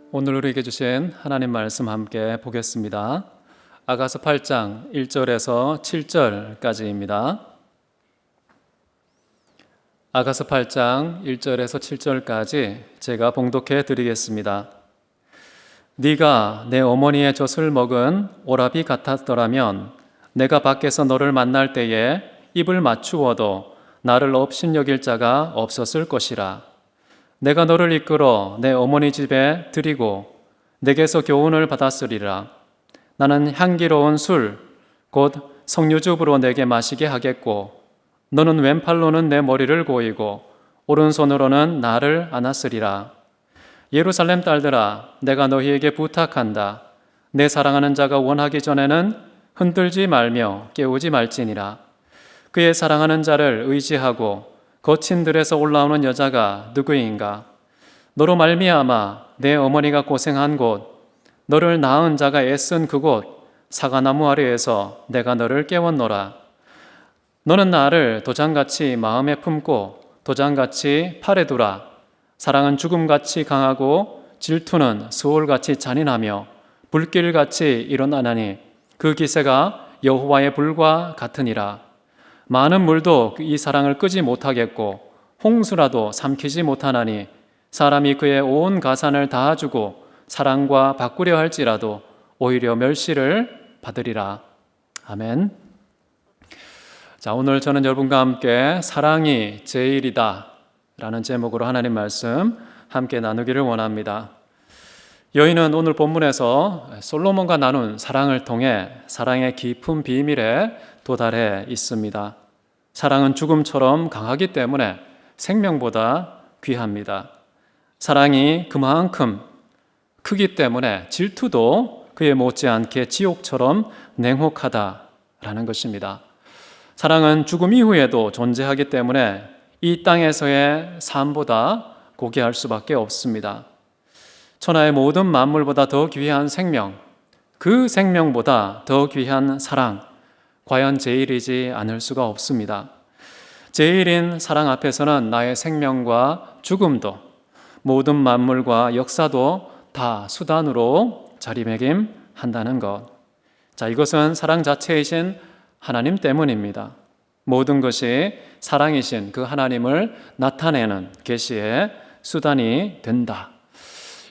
오늘 우리에게 주신 하나님 말씀 함께 보겠습니다. 아가서 8장 1절에서 7절까지입니다. 아가서 8장 1절에서 7절까지 제가 봉독해 드리겠습니다. 네가 내 어머니의 젖을 먹은 오라비 같았더라면 내가 밖에서 너를 만날 때에 입을 맞추어도 나를 업신여길 자가 없었을 것이라. 내가 너를 이끌어 내 어머니 집에 들이고 내게서 교훈을 받았으리라. 나는 향기로운 술, 곧 석류즙으로 내게 마시게 하겠고 너는 왼팔로는 내 머리를 고이고 오른손으로는 나를 안았으리라. 예루살렘 딸들아, 내가 너희에게 부탁한다. 내 사랑하는 자가 원하기 전에는 흔들지 말며 깨우지 말지니라. 그의 사랑하는 자를 의지하고 거친 들에서 올라오는 여자가 누구인가? 너로 말미암아 내 어머니가 고생한 곳, 너를 낳은 자가 애쓴 그곳 사과나무 아래에서 내가 너를 깨웠노라. 너는 나를 도장같이 마음에 품고 도장같이 팔에 두라. 사랑은 죽음같이 강하고 질투는 수월같이 잔인하며 불길같이 일어나나니 그 기세가 여호와의 불과 같으니라. 많은 물도 이 사랑을 끄지 못하겠고 홍수라도 삼키지 못하나니 사람이 그의 온 가산을 다 주고 사랑과 바꾸려 할지라도 오히려 멸시를 받으리라. 아멘. 자, 오늘 저는 여러분과 함께 사랑이 제일이다 라는 제목으로 하나님 말씀 함께 나누기를 원합니다. 여인은 오늘 본문에서 솔로몬과 나눈 사랑을 통해 사랑의 깊은 비밀에 도달해 있습니다. 사랑은 죽음처럼 강하기 때문에 생명보다 귀합니다. 사랑이 그만큼 크기 때문에 질투도 그에 못지않게 지옥처럼 냉혹하다라는 것입니다. 사랑은 죽음 이후에도 존재하기 때문에 이 땅에서의 삶보다 고귀할 수밖에 없습니다. 천하의 모든 만물보다 더 귀한 생명, 그 생명보다 더 귀한 사랑, 과연 제일이지 않을 수가 없습니다. 제일인 사랑 앞에서는 나의 생명과 죽음도 모든 만물과 역사도 다 수단으로 자리매김한다는 것. 자, 이것은 사랑 자체이신 하나님 때문입니다. 모든 것이 사랑이신 그 하나님을 나타내는 계시의 수단이 된다.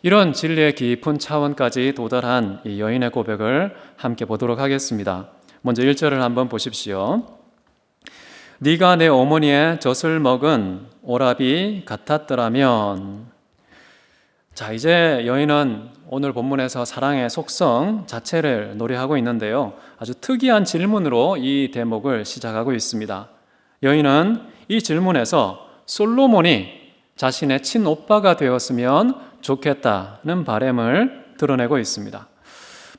이런 진리의 깊은 차원까지 도달한 이 여인의 고백을 함께 보도록 하겠습니다. 먼저 1절을 한번 보십시오. 네가 내 어머니의 젖을 먹은 오라비 같았더라면. 자, 이제 여인은 오늘 본문에서 사랑의 속성 자체를 노래하고 있는데요. 아주 특이한 질문으로 이 대목을 시작하고 있습니다. 여인은 이 질문에서 솔로몬이 자신의 친오빠가 되었으면 좋겠다는 바람을 드러내고 있습니다.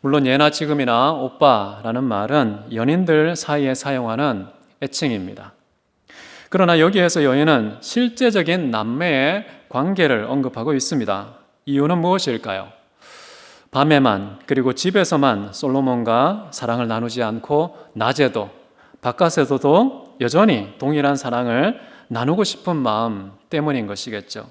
물론 예나 지금이나 오빠라는 말은 연인들 사이에 사용하는 애칭입니다. 그러나 여기에서 여인은 실제적인 남매의 관계를 언급하고 있습니다. 이유는 무엇일까요? 밤에만 그리고 집에서만 솔로몬과 사랑을 나누지 않고 낮에도 바깥에서도 여전히 동일한 사랑을 나누고 싶은 마음 때문인 것이겠죠.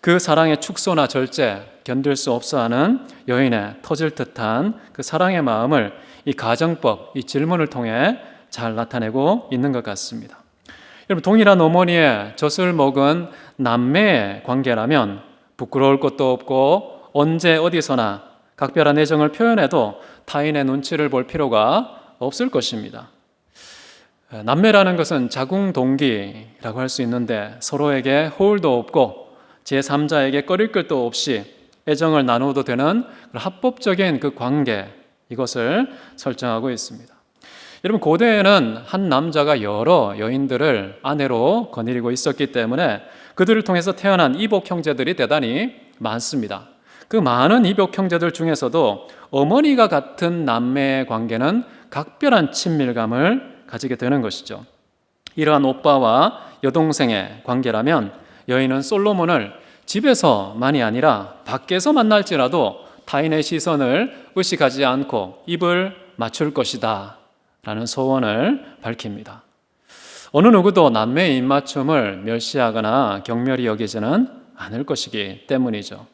그 사랑의 축소나 절제 견딜 수 없어하는 여인의 터질 듯한 그 사랑의 마음을 이 가정법, 이 질문을 통해 잘 나타내고 있는 것 같습니다. 여러분, 동일한 어머니의 젖을 먹은 남매의 관계라면 부끄러울 것도 없고 언제 어디서나 각별한 애정을 표현해도 타인의 눈치를 볼 필요가 없을 것입니다. 남매라는 것은 자궁동기라고 할 수 있는데 서로에게 허울도 없고 제3자에게 꺼릴 것도 없이 애정을 나누어도 되는 합법적인 그 관계, 이것을 설정하고 있습니다. 여러분, 고대에는 한 남자가 여러 여인들을 아내로 거느리고 있었기 때문에 그들을 통해서 태어난 이복 형제들이 대단히 많습니다. 그 많은 이복 형제들 중에서도 어머니가 같은 남매의 관계는 각별한 친밀감을 가지게 되는 것이죠. 이러한 오빠와 여동생의 관계라면 여인은 솔로몬을 집에서만이 아니라 밖에서 만날지라도 타인의 시선을 의식하지 않고 입을 맞출 것이다 라는 소원을 밝힙니다. 어느 누구도 남매의 입맞춤을 멸시하거나 경멸히 여기지는 않을 것이기 때문이죠.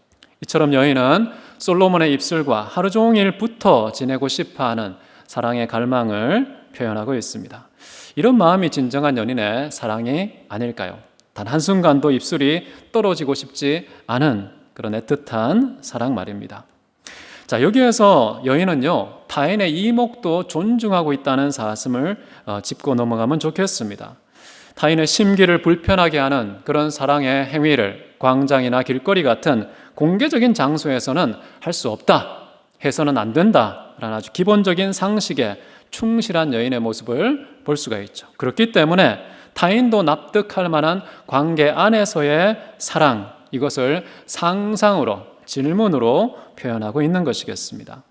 이처럼 여인은 솔로몬의 입술과 하루 종일 붙어 지내고 싶어하는 사랑의 갈망을 표현하고 있습니다. 이런 마음이 진정한 연인의 사랑이 아닐까요? 단 한순간도 입술이 떨어지고 싶지 않은 그런 애틋한 사랑 말입니다. 자, 여기에서 여인은요, 타인의 이목도 존중하고 있다는 사슴을 짚고 넘어가면 좋겠습니다. 타인의 심기를 불편하게 하는 그런 사랑의 행위를 광장이나 길거리 같은 공개적인 장소에서는 할 수 없다, 해서는 안 된다라는 아주 기본적인 상식에 충실한 여인의 모습을 볼 수가 있죠. 그렇기 때문에 타인도 납득할 만한 관계 안에서의 사랑, 이것을 상상으로, 질문으로 표현하고 있는 것이겠습니다.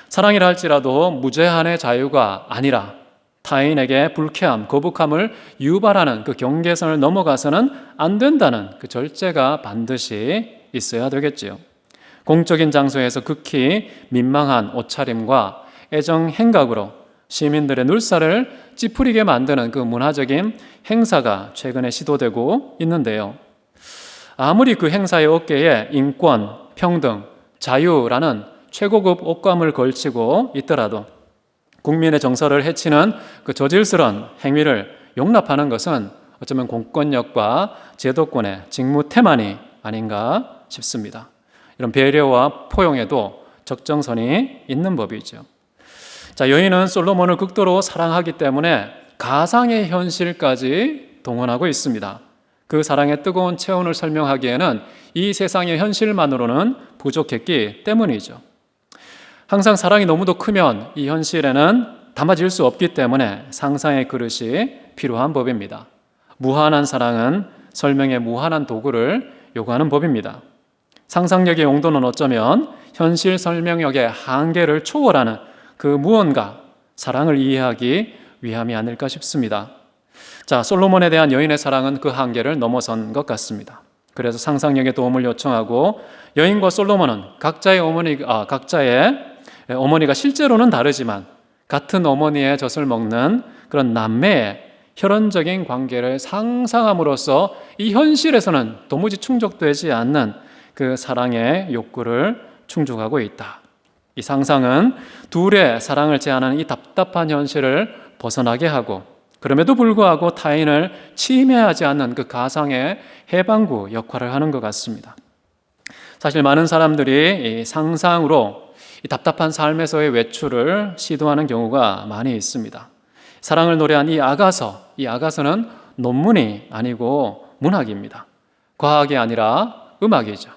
사랑이라 할지라도 무제한의 자유가 아니라 타인에게 불쾌함, 거북함을 유발하는 그 경계선을 넘어가서는 안 된다는 그 절제가 반드시 있어야 되겠지요. 공적인 장소에서 극히 민망한 옷차림과 애정 행각으로 시민들의 눈살을 찌푸리게 만드는 그 문화적인 행사가 최근에 시도되고 있는데요. 아무리 그 행사의 어깨에 인권, 평등, 자유라는 최고급 옷감을 걸치고 있더라도 국민의 정서를 해치는 그 저질스러운 행위를 용납하는 것은 어쩌면 공권력과 제도권의 직무태만이 아닌가 싶습니다. 이런 배려와 포용에도 적정선이 있는 법이죠. 자, 여인은 솔로몬을 극도로 사랑하기 때문에 가상의 현실까지 동원하고 있습니다. 그 사랑의 뜨거운 체온을 설명하기에는 이 세상의 현실만으로는 부족했기 때문이죠. 항상 사랑이 너무도 크면 이 현실에는 담아질 수 없기 때문에 상상의 그릇이 필요한 법입니다. 무한한 사랑은 설명의 무한한 도구를 요구하는 법입니다. 상상력의 용도는 어쩌면 현실 설명력의 한계를 초월하는 그 무언가, 사랑을 이해하기 위함이 아닐까 싶습니다. 자, 솔로몬에 대한 여인의 사랑은 그 한계를 넘어선 것 같습니다. 그래서 상상력의 도움을 요청하고 여인과 솔로몬은 각자의 어머니가 실제로는 다르지만 같은 어머니의 젖을 먹는 그런 남매의 혈연적인 관계를 상상함으로써 이 현실에서는 도무지 충족되지 않는 그 사랑의 욕구를 충족하고 있다. 이 상상은 둘의 사랑을 제한하는 이 답답한 현실을 벗어나게 하고 그럼에도 불구하고 타인을 침해하지 않는 그 가상의 해방구 역할을 하는 것 같습니다. 사실 많은 사람들이 이 상상으로 이 답답한 삶에서의 외출을 시도하는 경우가 많이 있습니다. 사랑을 노래한 이 아가서는 논문이 아니고 문학입니다. 과학이 아니라 음악이죠.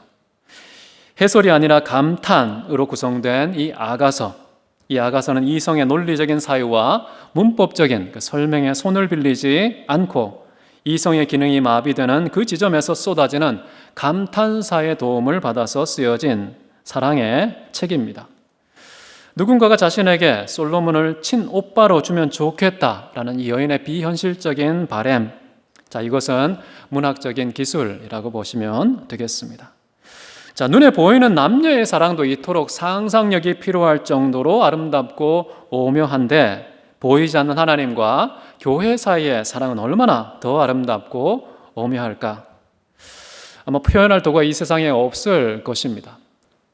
해설이 아니라 감탄으로 구성된 이 아가서는 이성의 논리적인 사유와 문법적인 그 설명에 손을 빌리지 않고 이성의 기능이 마비되는 그 지점에서 쏟아지는 감탄사의 도움을 받아서 쓰여진 사랑의 책입니다. 누군가가 자신에게 솔로몬을 친오빠로 주면 좋겠다라는 이 여인의 비현실적인 바램, 자, 이것은 문학적인 기술이라고 보시면 되겠습니다. 자, 눈에 보이는 남녀의 사랑도 이토록 상상력이 필요할 정도로 아름답고 오묘한데 보이지 않는 하나님과 교회 사이의 사랑은 얼마나 더 아름답고 오묘할까? 아마 표현할 도구가 이 세상에 없을 것입니다.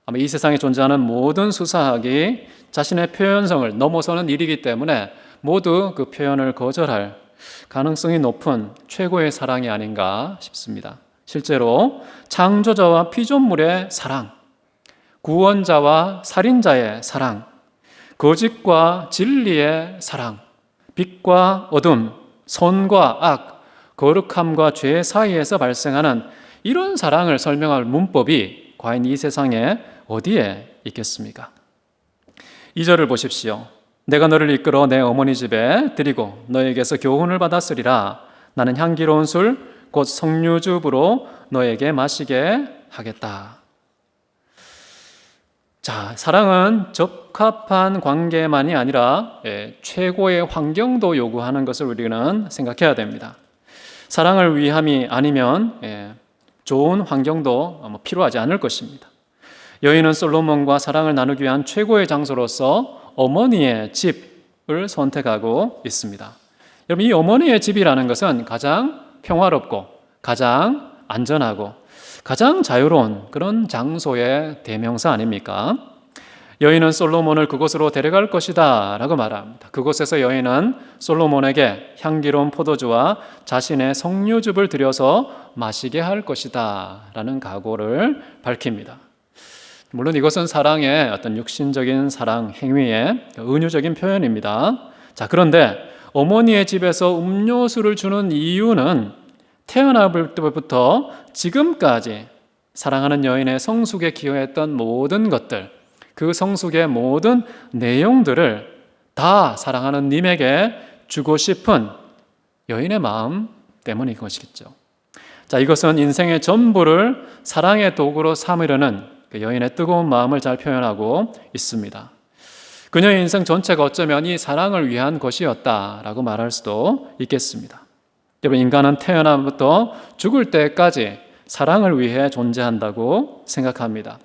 아마 이 세상에 존재하는 모든 수사학이 자신의 표현성을 넘어서는 일이기 때문에 모두 그 표현을 거절할 가능성이 높은 최고의 사랑이 아닌가 싶습니다. 실제로 창조자와 피조물의 사랑, 구원자와 살인자의 사랑, 거짓과 진리의 사랑, 빛과 어둠, 선과 악, 거룩함과 죄 사이에서 발생하는 이런 사랑을 설명할 문법이 과연 이 세상에 어디에 있겠습니까? 2절을 보십시오. 내가 너를 이끌어 내 어머니 집에 드리고 너에게서 교훈을 받았으리라. 나는 향기로운 술 곧 석류즙으로 너에게 마시게 하겠다. 자, 사랑은 적합한 관계만이 아니라 최고의 환경도 요구하는 것을 우리는 생각해야 됩니다. 사랑을 위함이 아니면 좋은 환경도 필요하지 않을 것입니다. 여인은 솔로몬과 사랑을 나누기 위한 최고의 장소로서 어머니의 집을 선택하고 있습니다. 여러분, 이 어머니의 집이라는 것은 가장 평화롭고 가장 안전하고 가장 자유로운 그런 장소의 대명사 아닙니까? 여인은 솔로몬을 그곳으로 데려갈 것이다 라고 말합니다. 그곳에서 여인은 솔로몬에게 향기로운 포도주와 자신의 석류즙을 들여서 마시게 할 것이다 라는 각오를 밝힙니다. 물론 이것은 사랑의 어떤 육신적인 사랑 행위의 은유적인 표현입니다. 자, 그런데 어머니의 집에서 음료수를 주는 이유는 태어날 때부터 지금까지 사랑하는 여인의 성숙에 기여했던 모든 것들, 그 성숙의 모든 내용들을 다 사랑하는 님에게 주고 싶은 여인의 마음 때문인 것이겠죠. 자, 이것은 인생의 전부를 사랑의 도구로 삼으려는 그 여인의 뜨거운 마음을 잘 표현하고 있습니다. 그녀의 인생 전체가 어쩌면 이 사랑을 위한 것이었다라고 말할 수도 있겠습니다. 여러분, 인간은 태어나부터 죽을 때까지 사랑을 위해 존재한다고 생각합니다.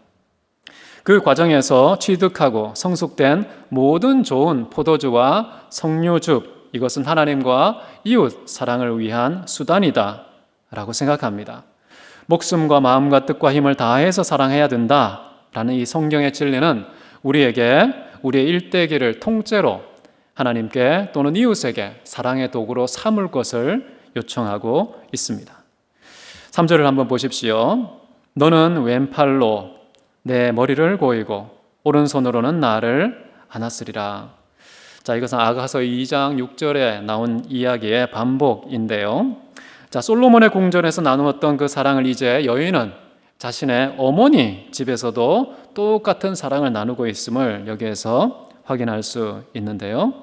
그 과정에서 취득하고 성숙된 모든 좋은 포도주와 석류즙, 이것은 하나님과 이웃 사랑을 위한 수단이다 라고 생각합니다. 목숨과 마음과 뜻과 힘을 다해서 사랑해야 된다라는 이 성경의 진리는 우리에게 우리의 일대기를 통째로 하나님께 또는 이웃에게 사랑의 도구로 삼을 것을 요청하고 있습니다. 3절을 한번 보십시오. 너는 왼팔로 내 머리를 고이고 오른손으로는 나를 안았으리라. 자, 이것은 아가서 2장 6절에 나온 이야기의 반복인데요. 자, 솔로몬의 궁전에서 나누었던 그 사랑을 이제 여인은 자신의 어머니 집에서도 똑같은 사랑을 나누고 있음을 여기에서 확인할 수 있는데요.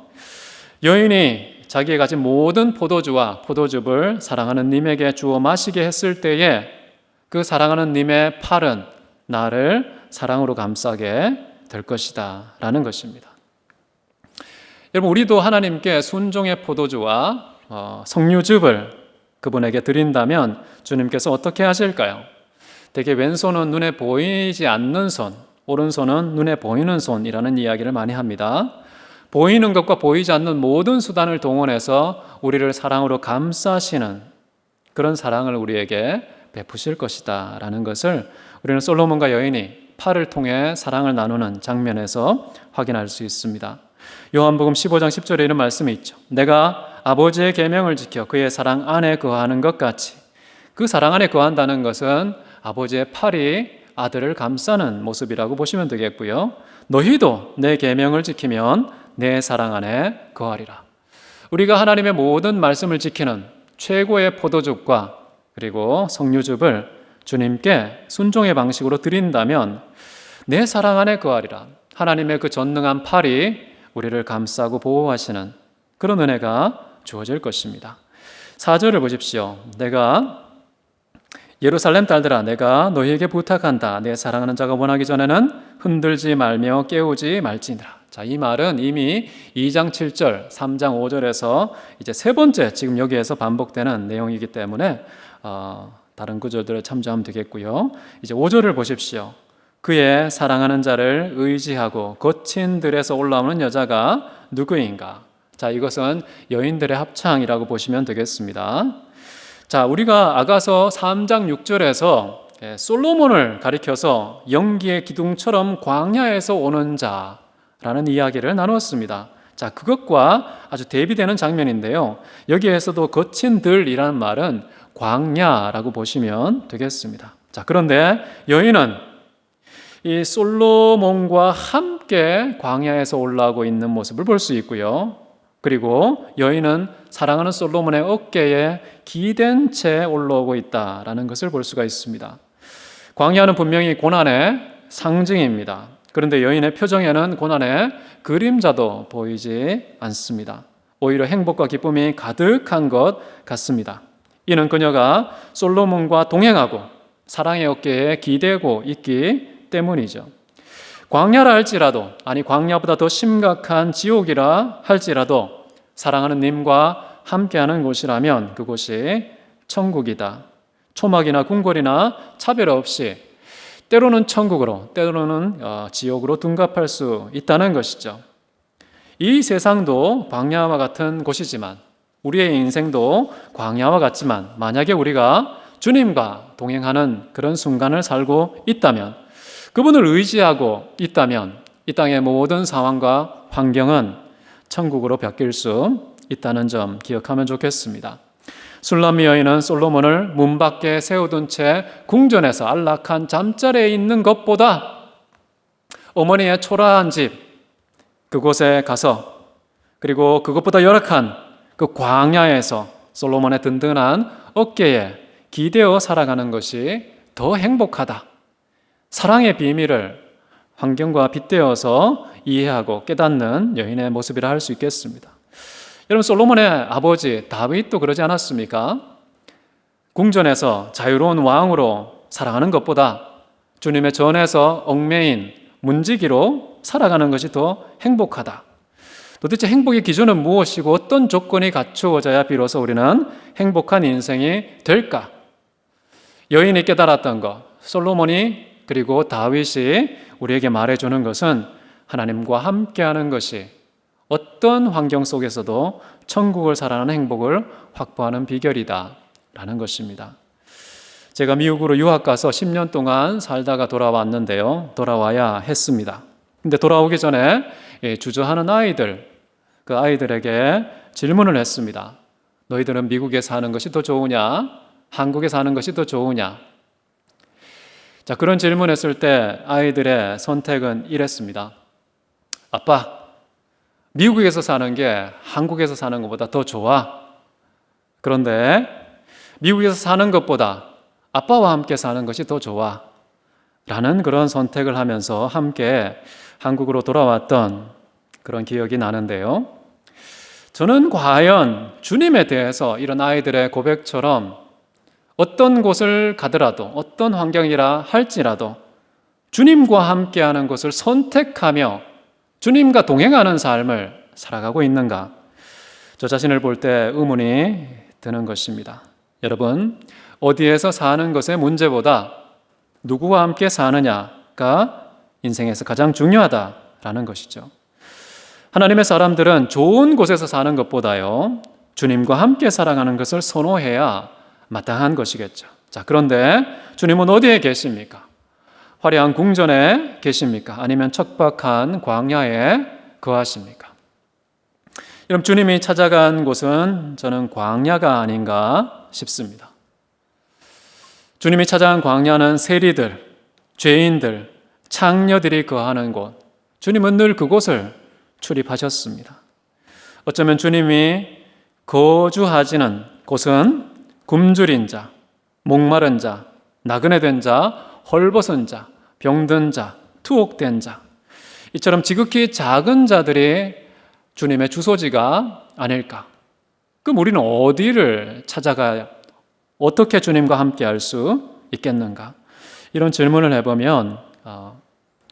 여인이 자기가 가진 모든 포도주와 포도즙을 사랑하는 님에게 주어 마시게 했을 때에 그 사랑하는 님의 팔은 나를 사랑으로 감싸게 될 것이다 라는 것입니다. 여러분, 우리도 하나님께 순종의 포도주와 석류즙을 그분에게 드린다면 주님께서 어떻게 하실까요? 대개 왼손은 눈에 보이지 않는 손, 오른손은 눈에 보이는 손이라는 이야기를 많이 합니다. 보이는 것과 보이지 않는 모든 수단을 동원해서 우리를 사랑으로 감싸시는 그런 사랑을 우리에게 베푸실 것이다 라는 것을 우리는 솔로몬과 여인이 팔을 통해 사랑을 나누는 장면에서 확인할 수 있습니다. 요한복음 15장 10절에 이런 말씀이 있죠. 내가 아버지의 계명을 지켜 그의 사랑 안에 거하는 것 같이, 그 사랑 안에 거한다는 것은 아버지의 팔이 아들을 감싸는 모습이라고 보시면 되겠고요. 너희도 내 계명을 지키면 내 사랑 안에 거하리라. 우리가 하나님의 모든 말씀을 지키는 최고의 포도즙과 그리고 석류즙을 주님께 순종의 방식으로 드린다면 내 사랑 안에 거하리라. 하나님의 그 전능한 팔이 우리를 감싸고 보호하시는 그런 은혜가 주어질 것입니다. 4절을 보십시오. 내가 예루살렘 딸들아, 내가 너희에게 부탁한다. 내 사랑하는 자가 원하기 전에는 흔들지 말며 깨우지 말지니라. 자, 이 말은 이미 2장 7절, 3장 5절에서 이제 세 번째 지금 여기에서 반복되는 내용이기 때문에 다른 구절들을 참조하면 되겠고요. 이제 5절을 보십시오. 그의 사랑하는 자를 의지하고 거친 들에서 올라오는 여자가 누구인가? 자, 이것은 여인들의 합창이라고 보시면 되겠습니다. 자, 우리가 아가서 3장 6절에서 솔로몬을 가리켜서 연기의 기둥처럼 광야에서 오는 자라는 이야기를 나누었습니다. 자, 그것과 아주 대비되는 장면인데요. 여기에서도 거친 들이라는 말은 광야라고 보시면 되겠습니다. 자, 그런데 여인은 이 솔로몬과 함께 광야에서 올라오고 있는 모습을 볼 수 있고요. 그리고 여인은 사랑하는 솔로몬의 어깨에 기댄 채 올라오고 있다라는 것을 볼 수가 있습니다. 광야는 분명히 고난의 상징입니다. 그런데 여인의 표정에는 고난의 그림자도 보이지 않습니다. 오히려 행복과 기쁨이 가득한 것 같습니다. 이는 그녀가 솔로몬과 동행하고 사랑의 어깨에 기대고 있기 때문이죠. 광야라 할지라도, 아니 광야보다 더 심각한 지옥이라 할지라도 사랑하는 님과 함께하는 곳이라면 그곳이 천국이다. 초막이나 궁궐이나 차별 없이 때로는 천국으로, 때로는 지옥으로 둔갑할 수 있다는 것이죠. 이 세상도 광야와 같은 곳이지만, 우리의 인생도 광야와 같지만, 만약에 우리가 주님과 동행하는 그런 순간을 살고 있다면, 그분을 의지하고 있다면 이 땅의 모든 상황과 환경은 천국으로 바뀔 수 있다는 점 기억하면 좋겠습니다. 술람미 여인은 솔로몬을 문 밖에 세워둔 채 궁전에서 안락한 잠자리에 있는 것보다 어머니의 초라한 집 그곳에 가서, 그리고 그것보다 열악한 그 광야에서 솔로몬의 든든한 어깨에 기대어 살아가는 것이 더 행복하다. 사랑의 비밀을 환경과 빗대어서 이해하고 깨닫는 여인의 모습이라 할 수 있겠습니다. 여러분, 솔로몬의 아버지 다윗도 그러지 않았습니까? 궁전에서 자유로운 왕으로 살아가는 것보다 주님의 전에서 얽매인 문지기로 살아가는 것이 더 행복하다. 도대체 행복의 기준은 무엇이고 어떤 조건이 갖추어져야 비로소 우리는 행복한 인생이 될까? 여인이 깨달았던 것, 솔로몬이 그리고 다윗이 우리에게 말해주는 것은 하나님과 함께하는 것이 어떤 환경 속에서도 천국을 살아가는 행복을 확보하는 비결이다 라는 것입니다. 제가 미국으로 유학 가서 10년 동안 살다가 돌아왔는데요. 돌아와야 했습니다. 근데 돌아오기 전에 주저하는 아이들, 그 아이들에게 질문을 했습니다. 너희들은 미국에 사는 것이 더 좋으냐? 한국에 사는 것이 더 좋으냐? 자, 그런 질문했을 때 아이들의 선택은 이랬습니다. 아빠, 미국에서 사는 게 한국에서 사는 것보다 더 좋아. 그런데 미국에서 사는 것보다 아빠와 함께 사는 것이 더 좋아. 라는 그런 선택을 하면서 함께 한국으로 돌아왔던 그런 기억이 나는데요. 저는 과연 주님에 대해서 이런 아이들의 고백처럼 어떤 곳을 가더라도, 어떤 환경이라 할지라도 주님과 함께하는 것을 선택하며 주님과 동행하는 삶을 살아가고 있는가? 저 자신을 볼 때 의문이 드는 것입니다. 여러분, 어디에서 사는 것의 문제보다 누구와 함께 사느냐가 인생에서 가장 중요하다라는 것이죠. 하나님의 사람들은 좋은 곳에서 사는 것보다요, 주님과 함께 살아가는 것을 선호해야 마땅한 것이겠죠. 자, 그런데 주님은 어디에 계십니까? 화려한 궁전에 계십니까? 아니면 척박한 광야에 거하십니까? 여러분, 주님이 찾아간 곳은 저는 광야가 아닌가 싶습니다. 주님이 찾아간 광야는 세리들, 죄인들, 창녀들이 거하는 곳, 주님은 늘 그곳을 출입하셨습니다. 어쩌면 주님이 거주하시는 곳은 굶주린 자, 목마른 자, 나그네 된 자, 헐벗은 자, 병든 자, 투옥된 자, 이처럼 지극히 작은 자들이 주님의 주소지가 아닐까? 그럼 우리는 어디를 찾아가야, 어떻게 주님과 함께 할 수 있겠는가? 이런 질문을 해보면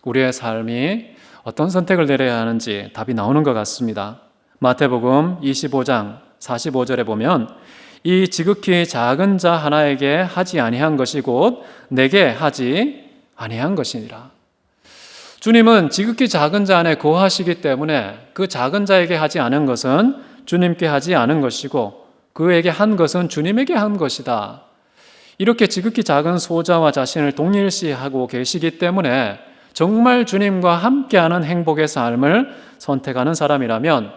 우리의 삶이 어떤 선택을 내려야 하는지 답이 나오는 것 같습니다. 마태복음 25장 45절에 보면 이 지극히 작은 자 하나에게 하지 아니한 것이 곧 내게 하지 아니한 것이니라. 주님은 지극히 작은 자 안에 거하시기 때문에 그 작은 자에게 하지 않은 것은 주님께 하지 않은 것이고 그에게 한 것은 주님에게 한 것이다. 이렇게 지극히 작은 소자와 자신을 동일시하고 계시기 때문에 정말 주님과 함께하는 행복의 삶을 선택하는 사람이라면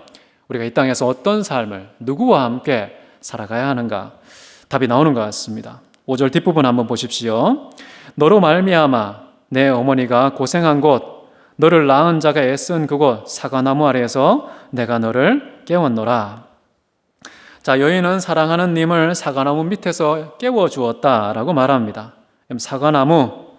우리가 이 땅에서 어떤 삶을 누구와 함께 살아가야 하는가? 답이 나오는 것 같습니다. 5절 뒷부분 한번 보십시오. 너로 말미암아 내 어머니가 고생한 곳, 너를 낳은 자가 애쓴 그곳 사과나무 아래에서 내가 너를 깨웠노라. 자, 여인은 사랑하는 님을 사과나무 밑에서 깨워주었다라고 말합니다. 사과나무,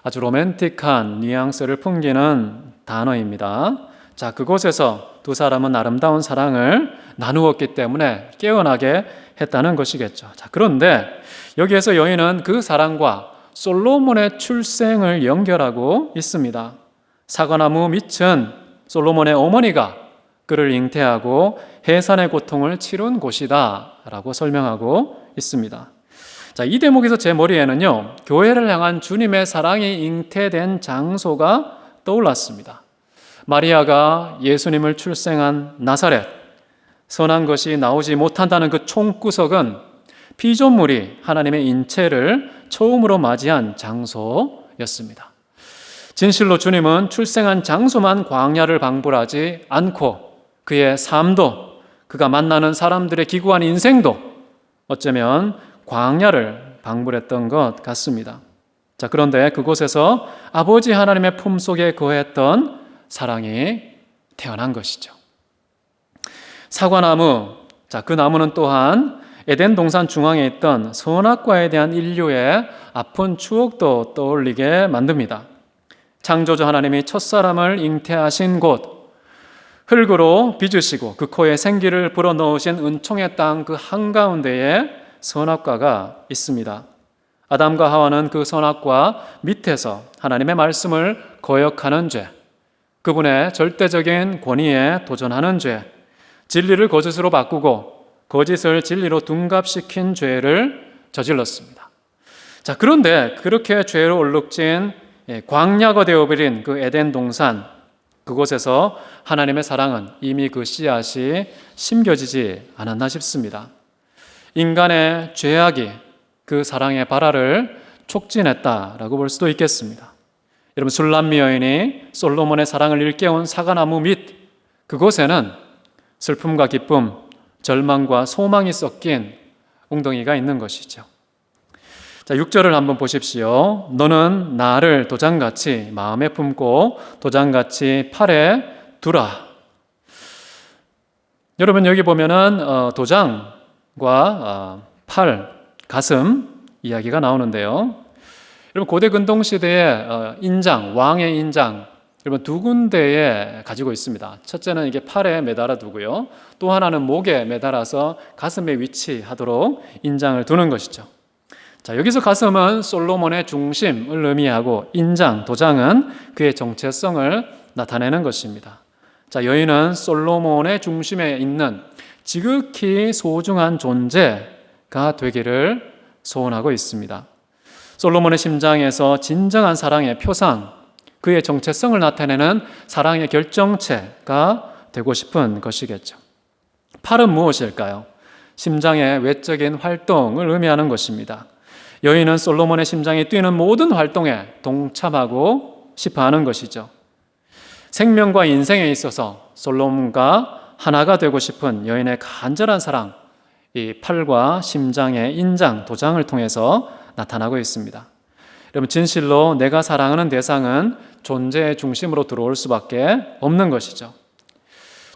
아주 로맨틱한 뉘앙스를 풍기는 단어입니다. 자, 그곳에서 두 사람은 아름다운 사랑을 나누었기 때문에 깨어나게 했다는 것이겠죠. 자, 그런데 여기에서 여인은 그 사랑과 솔로몬의 출생을 연결하고 있습니다. 사과나무 밑은 솔로몬의 어머니가 그를 잉태하고 해산의 고통을 치룬 곳이다 라고 설명하고 있습니다. 자, 이 대목에서 제 머리에는요, 교회를 향한 주님의 사랑이 잉태된 장소가 떠올랐습니다. 마리아가 예수님을 출생한 나사렛, 선한 것이 나오지 못한다는 그 총구석은 피조물이 하나님의 인체를 처음으로 맞이한 장소였습니다. 진실로 주님은 출생한 장소만 광야를 방불하지 않고 그의 삶도, 그가 만나는 사람들의 기구한 인생도 어쩌면 광야를 방불했던 것 같습니다. 자, 그런데 그곳에서 아버지 하나님의 품속에 거했던 사랑이 태어난 것이죠. 사과나무, 자, 그 나무는 또한 에덴 동산 중앙에 있던 선악과에 대한 인류의 아픈 추억도 떠올리게 만듭니다. 창조주 하나님이 첫사람을 잉태하신 곳, 흙으로 빚으시고 그 코에 생기를 불어넣으신 은총의 땅 그 한가운데에 선악과가 있습니다. 아담과 하와는 그 선악과 밑에서 하나님의 말씀을 거역하는 죄, 그분의 절대적인 권위에 도전하는 죄, 진리를 거짓으로 바꾸고 거짓을 진리로 둔갑시킨 죄를 저질렀습니다. 자, 그런데 그렇게 죄로 얼룩진 광야가 되어버린 그 에덴 동산, 그곳에서 하나님의 사랑은 이미 그 씨앗이 심겨지지 않았나 싶습니다. 인간의 죄악이 그 사랑의 발화를 촉진했다라고 볼 수도 있겠습니다. 여러분, 술람미 여인이 솔로몬의 사랑을 일깨운 사과나무 밑 그곳에는 슬픔과 기쁨, 절망과 소망이 섞인 웅덩이가 있는 것이죠. 자, 6절을 한번 보십시오. 너는 나를 도장같이 마음에 품고 도장같이 팔에 두라. 여러분, 여기 보면은 도장과 팔, 가슴 이야기가 나오는데요. 여러분, 고대 근동 시대의 인장, 왕의 인장, 여러분 두 군데에 가지고 있습니다. 첫째는 이게 팔에 매달아 두고요. 또 하나는 목에 매달아서 가슴에 위치하도록 인장을 두는 것이죠. 자, 여기서 가슴은 솔로몬의 중심을 의미하고 인장, 도장은 그의 정체성을 나타내는 것입니다. 자, 여인은 솔로몬의 중심에 있는 지극히 소중한 존재가 되기를 소원하고 있습니다. 솔로몬의 심장에서 진정한 사랑의 표상, 그의 정체성을 나타내는 사랑의 결정체가 되고 싶은 것이겠죠. 팔은 무엇일까요? 심장의 외적인 활동을 의미하는 것입니다. 여인은 솔로몬의 심장이 뛰는 모든 활동에 동참하고 싶어 하는 것이죠. 생명과 인생에 있어서 솔로몬과 하나가 되고 싶은 여인의 간절한 사랑, 이 팔과 심장의 인장, 도장을 통해서 나타나고 있습니다. 여러분, 진실로 내가 사랑하는 대상은 존재의 중심으로 들어올 수밖에 없는 것이죠.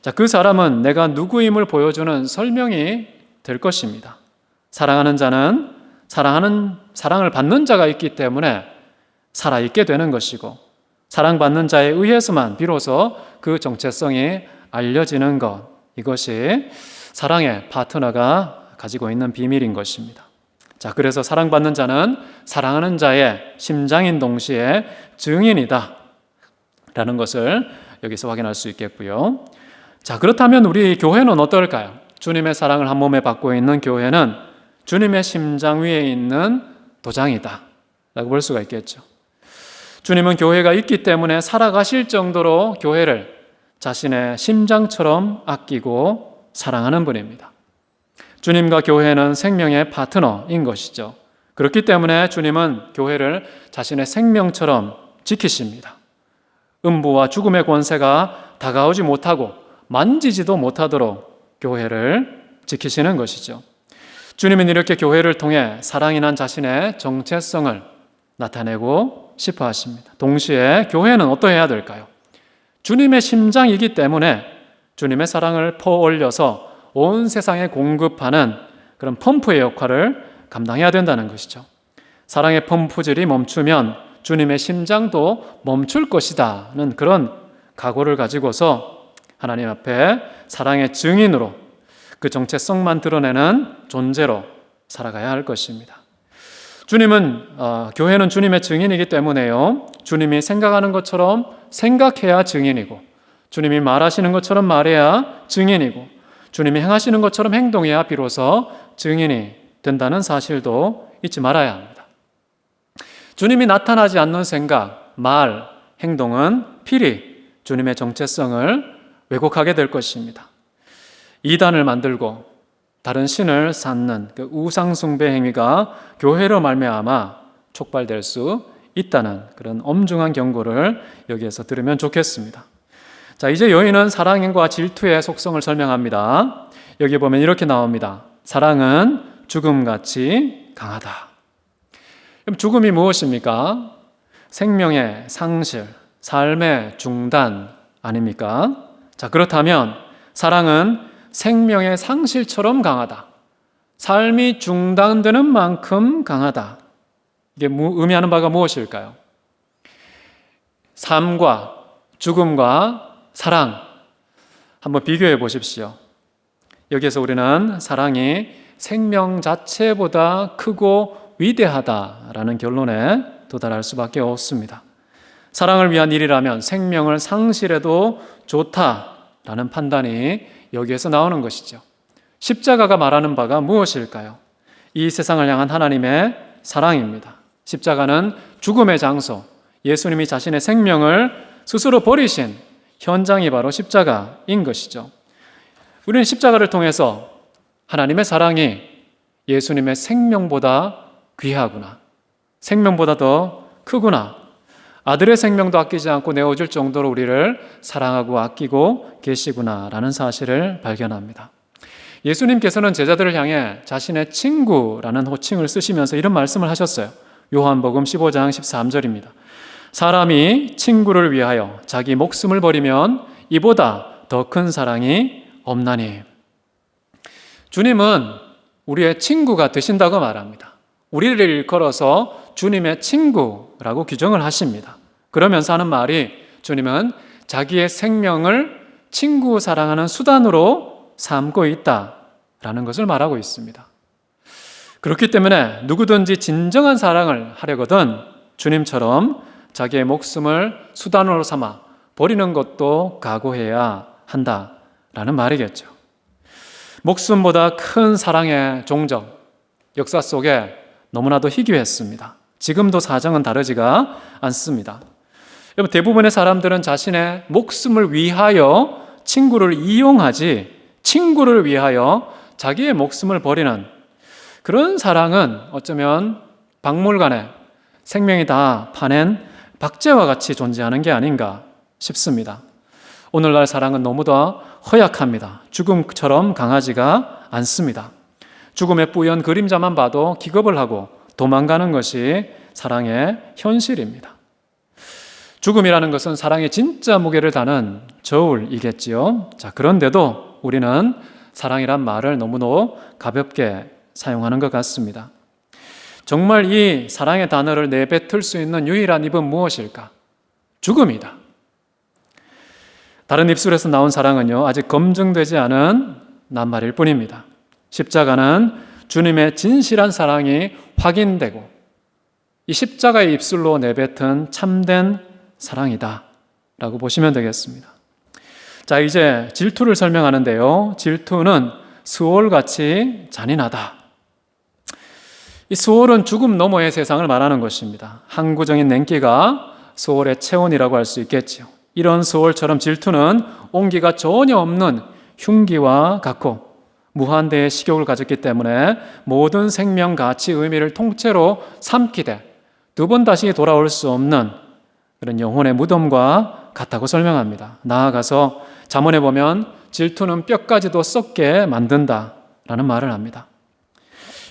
자, 그 사람은 내가 누구임을 보여주는 설명이 될 것입니다. 사랑하는 자는 사랑을 받는 자가 있기 때문에 살아있게 되는 것이고, 사랑받는 자에 의해서만 비로소 그 정체성이 알려지는 것, 이것이 사랑의 파트너가 가지고 있는 비밀인 것입니다. 자, 그래서 사랑받는 자는 사랑하는 자의 심장인 동시에 증인이다 라는 것을 여기서 확인할 수 있겠고요. 자, 그렇다면 우리 교회는 어떨까요? 주님의 사랑을 한 몸에 받고 있는 교회는 주님의 심장 위에 있는 도장이다 라고 볼 수가 있겠죠. 주님은 교회가 있기 때문에 살아가실 정도로 교회를 자신의 심장처럼 아끼고 사랑하는 분입니다. 주님과 교회는 생명의 파트너인 것이죠. 그렇기 때문에 주님은 교회를 자신의 생명처럼 지키십니다. 음부와 죽음의 권세가 다가오지 못하고 만지지도 못하도록 교회를 지키시는 것이죠. 주님은 이렇게 교회를 통해 사랑이 난 자신의 정체성을 나타내고 싶어 하십니다. 동시에 교회는 어떠해야 될까요? 주님의 심장이기 때문에 주님의 사랑을 퍼올려서 온 세상에 공급하는 그런 펌프의 역할을 감당해야 된다는 것이죠. 사랑의 펌프질이 멈추면 주님의 심장도 멈출 것이다는 그런 각오를 가지고서 하나님 앞에 사랑의 증인으로 그 정체성만 드러내는 존재로 살아가야 할 것입니다. 교회는 주님의 증인이기 때문에요. 주님이 생각하는 것처럼 생각해야 증인이고, 주님이 말하시는 것처럼 말해야 증인이고, 주님이 행하시는 것처럼 행동해야 비로소 증인이 된다는 사실도 잊지 말아야 합니다. 주님이 나타나지 않는 생각, 말, 행동은 필히 주님의 정체성을 왜곡하게 될 것입니다. 이단을 만들고 다른 신을 쌓는 그 우상 숭배 행위가 교회로 말미암아 촉발될 수 있다는 그런 엄중한 경고를 여기에서 들으면 좋겠습니다. 자, 이제 여인은 사랑과 질투의 속성을 설명합니다. 여기 보면 이렇게 나옵니다. 사랑은 죽음같이 강하다. 그럼 죽음이 무엇입니까? 생명의 상실, 삶의 중단 아닙니까? 자, 그렇다면 사랑은 생명의 상실처럼 강하다. 삶이 중단되는 만큼 강하다. 이게 의미하는 바가 무엇일까요? 삶과 죽음과 사랑 한번 비교해 보십시오. 여기에서 우리는 사랑이 생명 자체보다 크고 위대하다라는 결론에 도달할 수밖에 없습니다. 사랑을 위한 일이라면 생명을 상실해도 좋다라는 판단이 여기에서 나오는 것이죠. 십자가가 말하는 바가 무엇일까요? 이 세상을 향한 하나님의 사랑입니다. 십자가는 죽음의 장소, 예수님이 자신의 생명을 스스로 버리신 현장이 바로 십자가인 것이죠. 우리는 십자가를 통해서 하나님의 사랑이 예수님의 생명보다 귀하구나, 생명보다 더 크구나, 아들의 생명도 아끼지 않고 내어줄 정도로 우리를 사랑하고 아끼고 계시구나라는 사실을 발견합니다. 예수님께서는 제자들을 향해 자신의 친구라는 호칭을 쓰시면서 이런 말씀을 하셨어요. 요한복음 15장 13절입니다. 사람이 친구를 위하여 자기 목숨을 버리면 이보다 더 큰 사랑이 없나니. 주님은 우리의 친구가 되신다고 말합니다. 우리를 일컬어서 주님의 친구라고 규정을 하십니다. 그러면서 하는 말이 주님은 자기의 생명을 친구 사랑하는 수단으로 삼고 있다라는 것을 말하고 있습니다. 그렇기 때문에 누구든지 진정한 사랑을 하려거든 주님처럼 자기의 목숨을 수단으로 삼아 버리는 것도 각오해야 한다라는 말이겠죠. 목숨보다 큰 사랑의 종적, 역사 속에 너무나도 희귀했습니다. 지금도 사정은 다르지가 않습니다. 여러분, 대부분의 사람들은 자신의 목숨을 위하여 친구를 이용하지 친구를 위하여 자기의 목숨을 버리는 그런 사랑은 어쩌면 박물관에 생명이 다 파낸 박제와 같이 존재하는 게 아닌가 싶습니다. 오늘날 사랑은 너무도 허약합니다. 죽음처럼 강하지가 않습니다. 죽음의 뿌연 그림자만 봐도 기겁을 하고 도망가는 것이 사랑의 현실입니다. 죽음이라는 것은 사랑의 진짜 무게를 다는 저울이겠지요. 자, 그런데도 우리는 사랑이란 말을 너무도 가볍게 사용하는 것 같습니다. 정말 이 사랑의 단어를 내뱉을 수 있는 유일한 입은 무엇일까? 죽음이다. 다른 입술에서 나온 사랑은요, 아직 검증되지 않은 낱말일 뿐입니다. 십자가는 주님의 진실한 사랑이 확인되고 이 십자가의 입술로 내뱉은 참된 사랑이다 라고 보시면 되겠습니다. 자, 이제 질투를 설명하는데요. 질투는 스올같이 잔인하다. 이 스올은 죽음 너머의 세상을 말하는 것입니다. 항구적인 냉기가 스올의 체온이라고 할 수 있겠지요. 이런 스올처럼 질투는 온기가 전혀 없는 흉기와 같고 무한대의 식욕을 가졌기 때문에 모든 생명, 가치, 의미를 통째로 삼키되 두 번 다시 돌아올 수 없는 그런 영혼의 무덤과 같다고 설명합니다. 나아가서 잠언에 보면 질투는 뼈까지도 썩게 만든다라는 말을 합니다.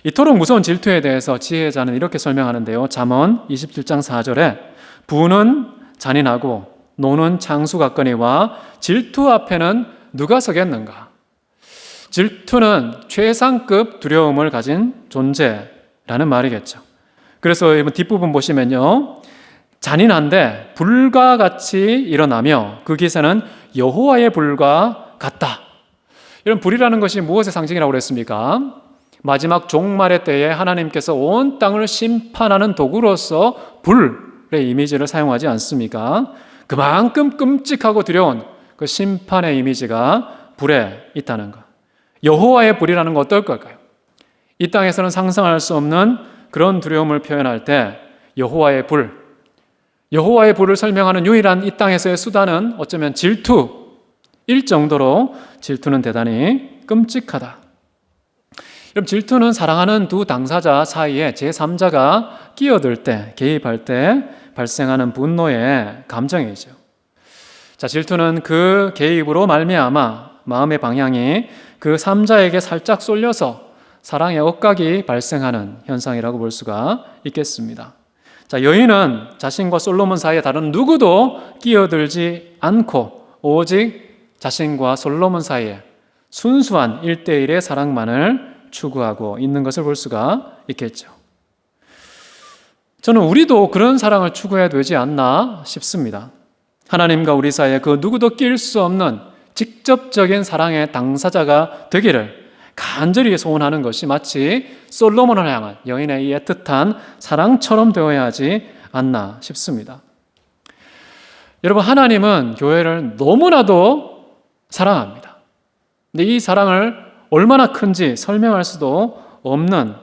이토록 무서운 질투에 대해서 지혜자는 이렇게 설명하는데요. 잠언 27장 4절에 부는 잔인하고 노는 창수 같거니와 질투 앞에는 누가 서겠는가? 질투는 최상급 두려움을 가진 존재라는 말이겠죠. 그래서 이번 뒷부분 보시면요. 잔인한데 불과 같이 일어나며 그 기세는 여호와의 불과 같다. 이런 불이라는 것이 무엇의 상징이라고 그랬습니까? 마지막 종말의 때에 하나님께서 온 땅을 심판하는 도구로서 불의 이미지를 사용하지 않습니까? 그만큼 끔찍하고 두려운 그 심판의 이미지가 불에 있다는 것. 여호와의 불이라는 건 어떨 걸까요? 이 땅에서는 상상할 수 없는 그런 두려움을 표현할 때 여호와의 불을 설명하는 유일한 이 땅에서의 수단은 어쩌면 질투일 정도로 질투는 대단히 끔찍하다. 여러분, 질투는 사랑하는 두 당사자 사이에 제3자가 끼어들 때, 개입할 때 발생하는 분노의 감정이죠. 자, 질투는 그 개입으로 말미암아 마음의 방향이 그 3자에게 살짝 쏠려서 사랑의 억각이 발생하는 현상이라고 볼 수가 있겠습니다. 자, 여인은 자신과 솔로몬 사이에 다른 누구도 끼어들지 않고 오직 자신과 솔로몬 사이에 순수한 1대1의 사랑만을 추구하고 있는 것을 볼 수가 있겠죠. 저는 우리도 그런 사랑을 추구해야 되지 않나 싶습니다. 하나님과 우리 사이에 그 누구도 낄 수 없는 직접적인 사랑의 당사자가 되기를 간절히 소원하는 것이 마치 솔로몬을 향한 여인의 이 애틋한 사랑처럼 되어야 하지 않나 싶습니다. 여러분, 하나님은 교회를 너무나도 사랑합니다. 근데 이 사랑을 얼마나 큰지 설명할 수도 없는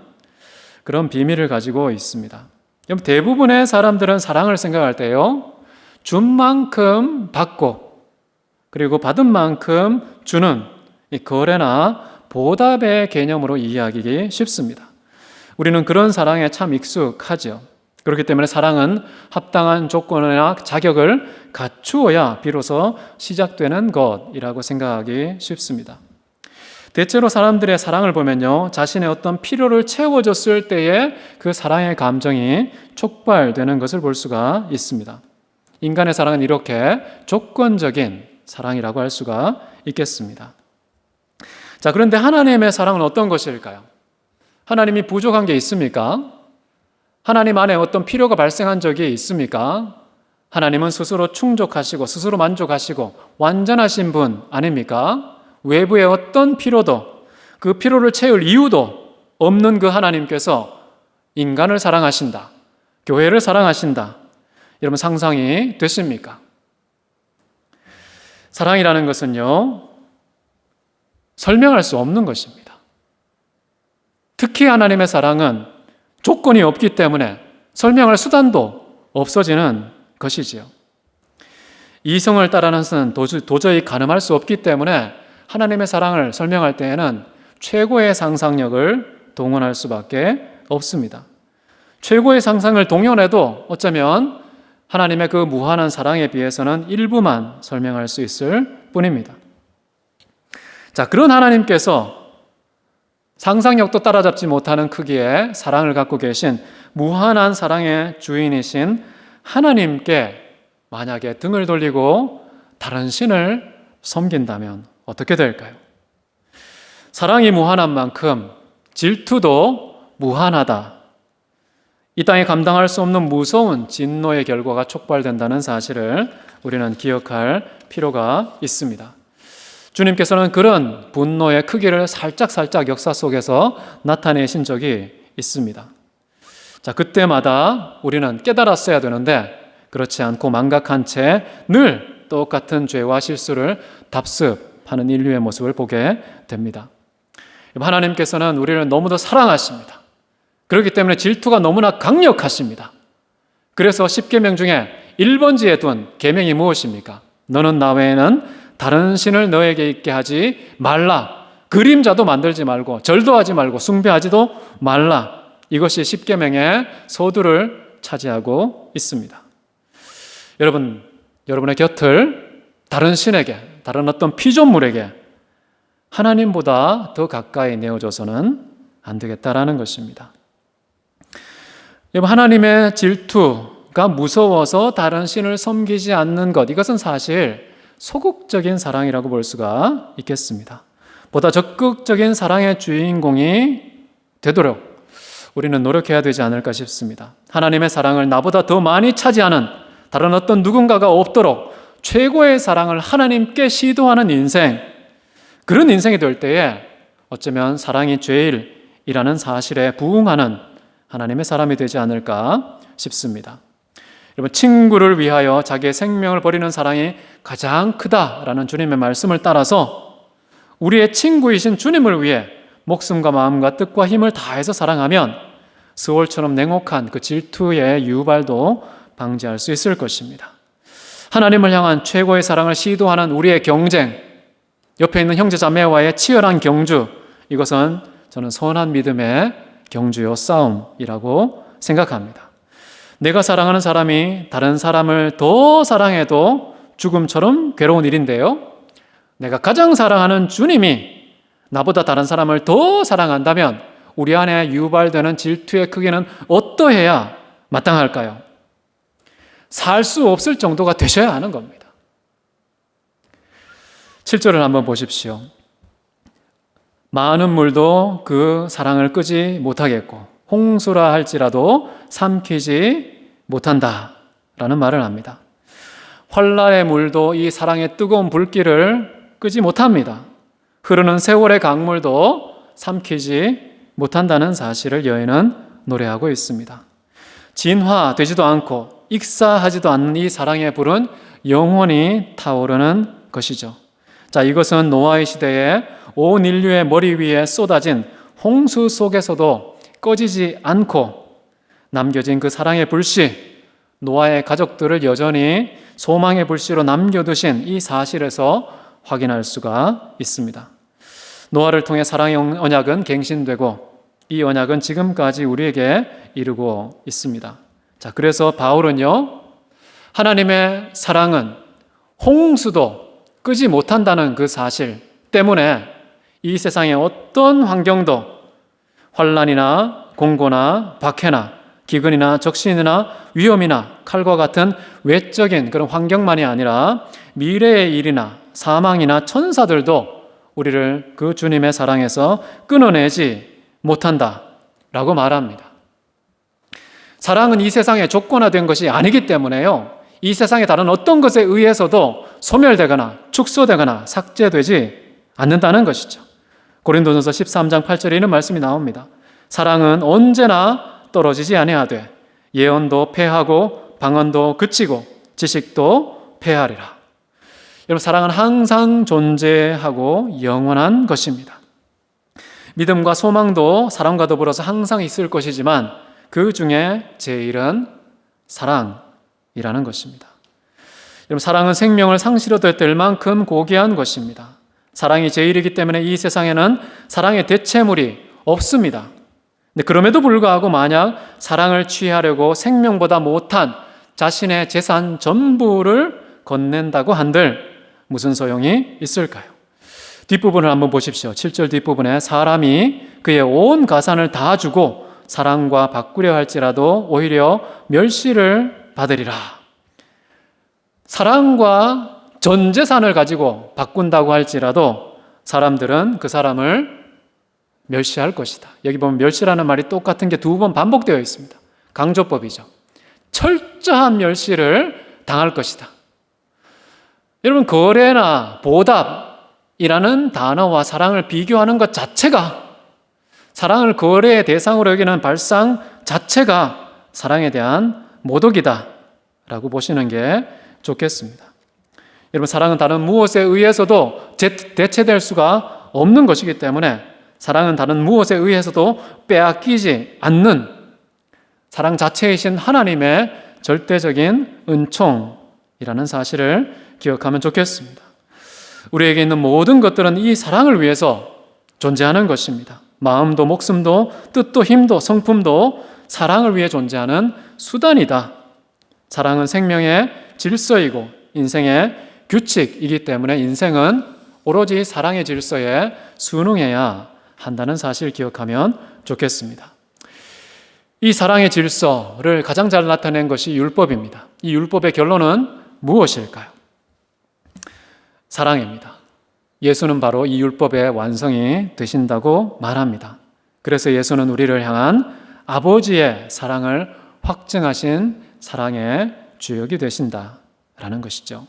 그런 비밀을 가지고 있습니다. 여러분, 대부분의 사람들은 사랑을 생각할 때요, 준 만큼 받고 그리고 받은 만큼 주는 이 거래나 보답의 개념으로 이해하기 쉽습니다. 우리는 그런 사랑에 참 익숙하죠. 그렇기 때문에 사랑은 합당한 조건이나 자격을 갖추어야 비로소 시작되는 것이라고 생각하기 쉽습니다. 대체로 사람들의 사랑을 보면요, 자신의 어떤 필요를 채워줬을 때에 그 사랑의 감정이 촉발되는 것을 볼 수가 있습니다. 인간의 사랑은 이렇게 조건적인 사랑이라고 할 수가 있겠습니다. 자, 그런데 하나님의 사랑은 어떤 것일까요? 하나님이 부족한 게 있습니까? 하나님 안에 어떤 필요가 발생한 적이 있습니까? 하나님은 스스로 충족하시고 스스로 만족하시고 완전하신 분 아닙니까? 외부의 어떤 필요도, 그 필요를 채울 이유도 없는 그 하나님께서 인간을 사랑하신다, 교회를 사랑하신다, 여러분 상상이 되십니까? 사랑이라는 것은요, 설명할 수 없는 것입니다. 특히 하나님의 사랑은 조건이 없기 때문에 설명할 수단도 없어지는 것이지요. 이성을 따라는 것은 도저히 가늠할 수 없기 때문에 하나님의 사랑을 설명할 때에는 최고의 상상력을 동원할 수밖에 없습니다. 최고의 상상을 동원해도 어쩌면 하나님의 그 무한한 사랑에 비해서는 일부만 설명할 수 있을 뿐입니다. 자, 그런 하나님께서 상상력도 따라잡지 못하는 크기의 사랑을 갖고 계신 무한한 사랑의 주인이신 하나님께 만약에 등을 돌리고 다른 신을 섬긴다면 어떻게 될까요? 사랑이 무한한 만큼 질투도 무한하다. 이 땅에 감당할 수 없는 무서운 진노의 결과가 촉발된다는 사실을 우리는 기억할 필요가 있습니다. 주님께서는 그런 분노의 크기를 살짝 역사 속에서 나타내신 적이 있습니다. 자, 그때마다 우리는 깨달았어야 되는데 그렇지 않고 망각한 채 늘 똑같은 죄와 실수를 답습하는 인류의 모습을 보게 됩니다. 하나님께서는 우리를 너무도 사랑하십니다. 그렇기 때문에 질투가 너무나 강력하십니다. 그래서 10계명 중에 1번지에 둔 계명이 무엇입니까? 너는 나 외에는 다른 신을 너에게 있게 하지 말라. 그림자도 만들지 말고 절도 하지 말고 숭배하지도 말라. 이것이 10계명의 서두를 차지하고 있습니다. 여러분의 곁을 다른 신에게, 다른 어떤 피조물에게 하나님보다 더 가까이 내어줘서는 안 되겠다라는 것입니다. 하나님의 질투가 무서워서 다른 신을 섬기지 않는 것, 이것은 사실 소극적인 사랑이라고 볼 수가 있겠습니다. 보다 적극적인 사랑의 주인공이 되도록 우리는 노력해야 되지 않을까 싶습니다. 하나님의 사랑을 나보다 더 많이 차지하는 다른 어떤 누군가가 없도록 최고의 사랑을 하나님께 시도하는 인생, 그런 인생이 될 때에 어쩌면 사랑이 죄일이라는 사실에 부응하는 하나님의 사람이 되지 않을까 싶습니다. 여러분, 친구를 위하여 자기의 생명을 버리는 사랑이 가장 크다라는 주님의 말씀을 따라서 우리의 친구이신 주님을 위해 목숨과 마음과 뜻과 힘을 다해서 사랑하면 스월처럼 냉혹한 그 질투의 유발도 방지할 수 있을 것입니다. 하나님을 향한 최고의 사랑을 시도하는 우리의 경쟁, 옆에 있는 형제 자매와의 치열한 경주, 이것은 저는 선한 믿음의 경주요 싸움이라고 생각합니다. 내가 사랑하는 사람이 다른 사람을 더 사랑해도 죽음처럼 괴로운 일인데요. 내가 가장 사랑하는 주님이 나보다 다른 사람을 더 사랑한다면 우리 안에 유발되는 질투의 크기는 어떠해야 마땅할까요? 살 수 없을 정도가 되셔야 하는 겁니다. 7절을 한번 보십시오. 많은 물도 그 사랑을 끄지 못하겠고 홍수라 할지라도 삼키지 못한다 라는 말을 합니다. 환란의 물도 이 사랑의 뜨거운 불길을 끄지 못합니다. 흐르는 세월의 강물도 삼키지 못한다는 사실을 여인은 노래하고 있습니다. 진화되지도 않고 익사하지도 않는 이 사랑의 불은 영원히 타오르는 것이죠. 자, 이것은 노아의 시대에 온 인류의 머리 위에 쏟아진 홍수 속에서도 꺼지지 않고 남겨진 그 사랑의 불씨, 노아의 가족들을 여전히 소망의 불씨로 남겨두신 이 사실에서 확인할 수가 있습니다. 노아를 통해 사랑의 언약은 갱신되고 이 언약은 지금까지 우리에게 이르고 있습니다. 자, 그래서 바울은요, 하나님의 사랑은 홍수도 끄지 못한다는 그 사실 때문에 이 세상의 어떤 환경도 환란이나 공고나 박해나 기근이나 적신이나 위험이나 칼과 같은 외적인 그런 환경만이 아니라 미래의 일이나 사망이나 천사들도 우리를 그 주님의 사랑에서 끊어내지 못한다라고 말합니다. 사랑은 이 세상에 조건화된 것이 아니기 때문에요. 이 세상의 다른 어떤 것에 의해서도 소멸되거나 축소되거나 삭제되지 않는다는 것이죠. 고린도전서 13장 8절에 이런 말씀이 나옵니다. 사랑은 언제나 떨어지지 아니하되 예언도 패하고 방언도 그치고 지식도 패하리라. 여러분, 사랑은 항상 존재하고 영원한 것입니다. 믿음과 소망도 사랑과 더불어서 항상 있을 것이지만 그 중에 제일은 사랑이라는 것입니다. 여러분, 사랑은 생명을 상실어도 될 만큼 고귀한 것입니다. 사랑이 제일이기 때문에 이 세상에는 사랑의 대체물이 없습니다. 근데 그럼에도 불구하고 만약 사랑을 취하려고 생명보다 못한 자신의 재산 전부를 건넨다고 한들 무슨 소용이 있을까요? 뒷부분을 한번 보십시오. 7절 뒷부분에 사람이 그의 온 가산을 다 주고 사랑과 바꾸려 할지라도 오히려 멸시를 받으리라. 사랑과 전 재산을 가지고 바꾼다고 할지라도 사람들은 그 사람을 멸시할 것이다. 여기 보면 멸시라는 말이 똑같은 게 두 번 반복되어 있습니다. 강조법이죠. 철저한 멸시를 당할 것이다. 여러분, 거래나 보답이라는 단어와 사랑을 비교하는 것 자체가, 사랑을 거래의 대상으로 여기는 발상 자체가 사랑에 대한 모독이다 라고 보시는 게 좋겠습니다. 여러분, 사랑은 다른 무엇에 의해서도 대체될 수가 없는 것이기 때문에 사랑은 다른 무엇에 의해서도 빼앗기지 않는 사랑 자체이신 하나님의 절대적인 은총이라는 사실을 기억하면 좋겠습니다. 우리에게 있는 모든 것들은 이 사랑을 위해서 존재하는 것입니다. 마음도 목숨도 뜻도 힘도 성품도 사랑을 위해 존재하는 수단이다. 사랑은 생명의 질서이고 인생의 규칙이기 때문에 인생은 오로지 사랑의 질서에 순응해야 한다는 사실을 기억하면 좋겠습니다. 이 사랑의 질서를 가장 잘 나타낸 것이 율법입니다. 이 율법의 결론은 무엇일까요? 사랑입니다. 예수는 바로 이 율법의 완성이 되신다고 말합니다. 그래서 예수는 우리를 향한 아버지의 사랑을 확증하신 사랑의 주역이 되신다라는 것이죠.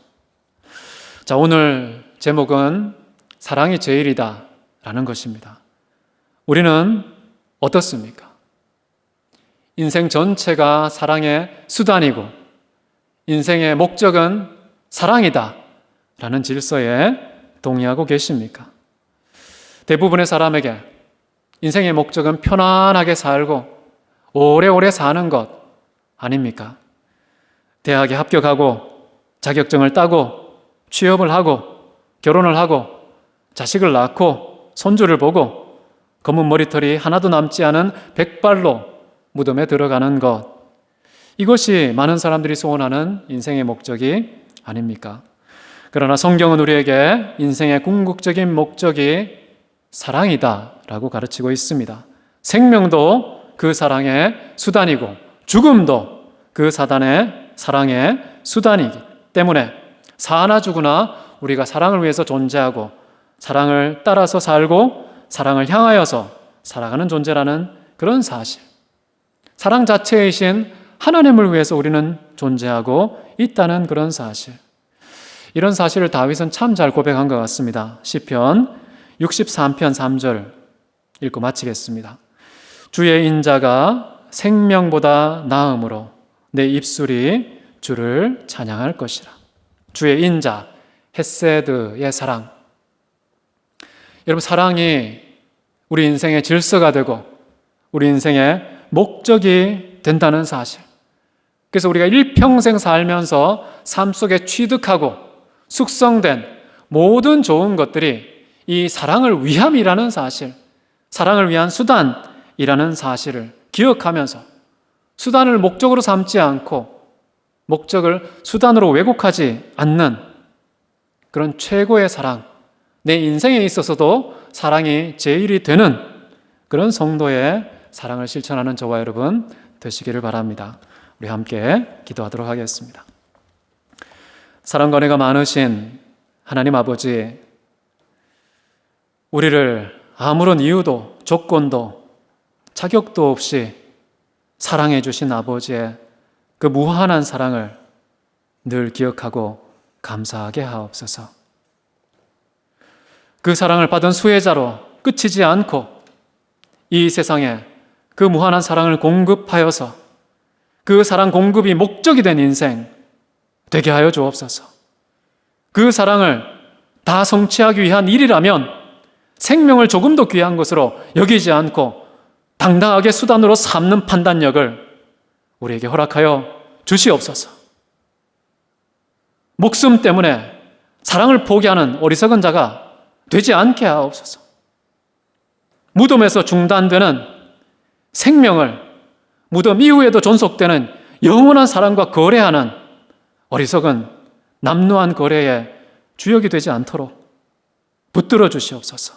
자, 오늘 제목은 사랑이 제일이다 라는 것입니다. 우리는 어떻습니까? 인생 전체가 사랑의 수단이고 인생의 목적은 사랑이다 라는 질서에 동의하고 계십니까? 대부분의 사람에게 인생의 목적은 편안하게 살고 오래오래 사는 것 아닙니까? 대학에 합격하고 자격증을 따고 취업을 하고 결혼을 하고 자식을 낳고 손주를 보고 검은 머리털이 하나도 남지 않은 백발로 무덤에 들어가는 것, 이것이 많은 사람들이 소원하는 인생의 목적이 아닙니까? 그러나 성경은 우리에게 인생의 궁극적인 목적이 사랑이다라고 가르치고 있습니다. 생명도 그 사랑의 수단이고 죽음도 그 사단의 사랑의 수단이기 때문에 사나 죽으나 우리가 사랑을 위해서 존재하고 사랑을 따라서 살고 사랑을 향하여서 살아가는 존재라는 그런 사실, 사랑 자체이신 하나님을 위해서 우리는 존재하고 있다는 그런 사실, 이런 사실을 다윗은 참 잘 고백한 것 같습니다. 시편 63편 3절 읽고 마치겠습니다. 주의 인자가 생명보다 나음으로 내 입술이 주를 찬양할 것이라. 주의 인자, 헤세드의 사랑. 여러분, 사랑이 우리 인생의 질서가 되고 우리 인생의 목적이 된다는 사실. 그래서 우리가 일평생 살면서 삶 속에 취득하고 숙성된 모든 좋은 것들이 이 사랑을 위함이라는 사실, 사랑을 위한 수단이라는 사실을 기억하면서 수단을 목적으로 삼지 않고 목적을 수단으로 왜곡하지 않는 그런 최고의 사랑, 내 인생에 있어서도 사랑이 제일이 되는 그런 성도의 사랑을 실천하는 저와 여러분 되시기를 바랍니다. 우리 함께 기도하도록 하겠습니다. 사랑과 은혜가 많으신 하나님 아버지, 우리를 아무런 이유도 조건도 자격도 없이 사랑해 주신 아버지의 그 무한한 사랑을 늘 기억하고 감사하게 하옵소서. 그 사랑을 받은 수혜자로 끝이지 않고 이 세상에 그 무한한 사랑을 공급하여서 그 사랑 공급이 목적이 된 인생 되게 하여 주옵소서. 그 사랑을 다 성취하기 위한 일이라면 생명을 조금도 귀한 것으로 여기지 않고 당당하게 수단으로 삼는 판단력을 우리에게 허락하여 주시옵소서. 목숨 때문에 사랑을 포기하는 어리석은 자가 되지 않게 하옵소서. 무덤에서 중단되는 생명을 무덤 이후에도 존속되는 영원한 사랑과 거래하는 어리석은 남루한 거래의 주역이 되지 않도록 붙들어 주시옵소서.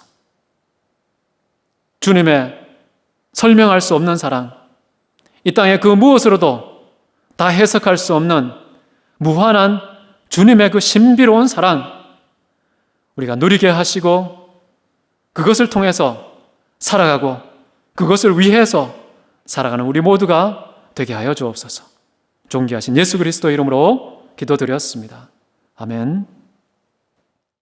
주님의 설명할 수 없는 사랑, 이 땅의 그 무엇으로도 다 해석할 수 없는 무한한 주님의 그 신비로운 사랑, 우리가 누리게 하시고 그것을 통해서 살아가고 그것을 위해서 살아가는 우리 모두가 되게 하여 주옵소서. 존귀하신 예수 그리스도 이름으로 기도드렸습니다. 아멘.